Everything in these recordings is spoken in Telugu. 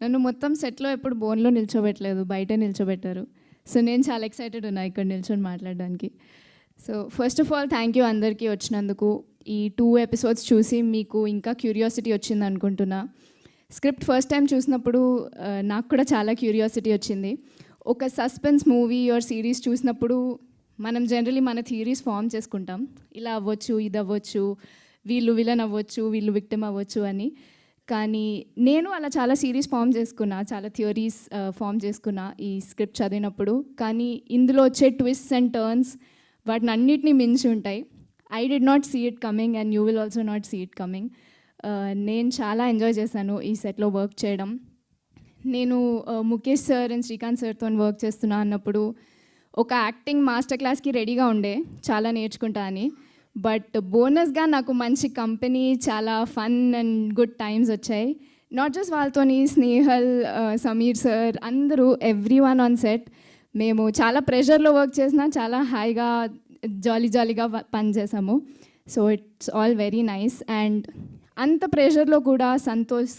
నన్ను మొత్తం సెట్లో ఎప్పుడు బోన్లో నిల్చోబెట్టలేదు, బయటే నిల్చోబెట్టారు. సో నేను చాలా ఎక్సైటెడ్ ఉన్నా ఇక్కడ నిల్చొని మాట్లాడడానికి. So first of all thank you అందరికీ వచ్చినందుకు. ఈ 2 ఎపిసోడ్స్ చూసి మీకు ఇంకా క్యూరియాసిటీ వచ్చింది అనుకుంటున్నా. స్క్రిప్ట్ ఫస్ట్ టైం చూసినప్పుడు నాకు కూడా చాలా క్యూరియాసిటీ వచ్చింది. ఒక సస్పెన్స్ మూవీ ఆర్ సిరీస్ చూసినప్పుడు మనం జనరలీ మన థియరీస్ ఫామ్ చేసుకుంటాం. ఇలా అవ్వచ్చు, ఇది అవ్వచ్చు, వీళ్ళు విలన్ అవ్వచ్చు, వీళ్ళు విక్టిమ్ అవ్వచ్చు అని. కానీ నేను అలా చాలా సిరీస్ ఫామ్ చేసుకున్నా, చాలా థియరీస్ ఫామ్ చేసుకున్నా ఈ స్క్రిప్ట్ చదివినప్పుడు. కానీ ఇందులో వచ్చే ట్విస్ట్స్ అండ్ టర్న్స్ వాటిని అన్నిటినీ మించి ఉంటాయి. I did not see it coming and you will also not see it coming. నేను చాలా ఎంజాయ్ చేశాను ఈ సెట్లో వర్క్ చేయడం. నేను ముఖేష్ సార్ అండ్ శ్రీకాంత్ సార్తో వర్క్ చేస్తున్నా అన్నప్పుడు ఒక యాక్టింగ్ మాస్టర్ క్లాస్కి రెడీగా ఉండే, చాలా నేర్చుకుంటా అని. బట్ బోనస్గా నాకు మంచి కంపెనీ, చాలా ఫన్ అండ్ గుడ్ టైమ్స్ వచ్చాయి. నాట్ జస్ట్ వాళ్ళతోని, స్నేహల్, సమీర్ సార్, అందరూ ఎవ్రీ వన్ ఆన్ సెట్. మేము చాలా ప్రెషర్లో వర్క్ చేసినా చాలా హాయిగా జాలీగా పనిచేసాము. So it's all very nice. And అంత ప్రెషర్లో కూడా Santosh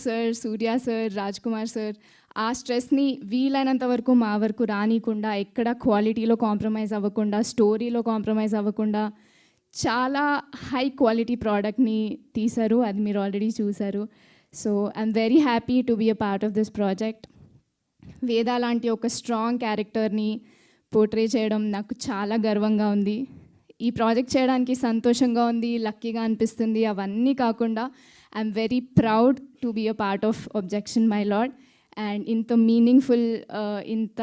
sir, Surya sir, Raj Kumar sir ఆ స్ట్రెస్ని వీలైనంత వరకు మా వరకు రానికుండా, ఎక్కడ క్వాలిటీలో కాంప్రమైజ్ అవ్వకుండా, స్టోరీలో కాంప్రమైజ్ అవ్వకుండా చాలా హై క్వాలిటీ ప్రోడక్ట్ని తీశారు. అది మీరు ఆల్రెడీ చూశారు. So I'm very happy to be a part of this project. Veda లాంటి ఒక స్ట్రాంగ్ క్యారెక్టర్ని పోర్ట్రే చేయడం నాకు చాలా గర్వంగా ఉంది. ఈ ప్రాజెక్ట్ చేయడానికి సంతోషంగా ఉంది, లక్కీగా అనిపిస్తుంది. అవన్నీ కాకుండా I'm very proud to be a part of objection my lord. And ఇంత మీనింగ్ఫుల్, ఇంత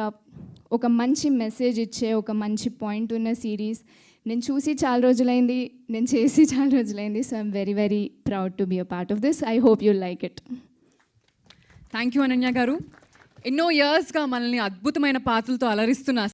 ఒక మంచి మెసేజ్ ఇచ్చే, ఒక మంచి పాయింట్ ఉన్న సిరీస్ నేను చూసి చాలా రోజులైంది, నేను చేసి చాలా రోజులైంది. So I'm very very proud to be a part of this. I hope you like it. Thank you Ananya గారు. ఎన్నో ఇయర్స్గా మనల్ని అద్భుతమైన పాత్రలతో అలరిస్తున్న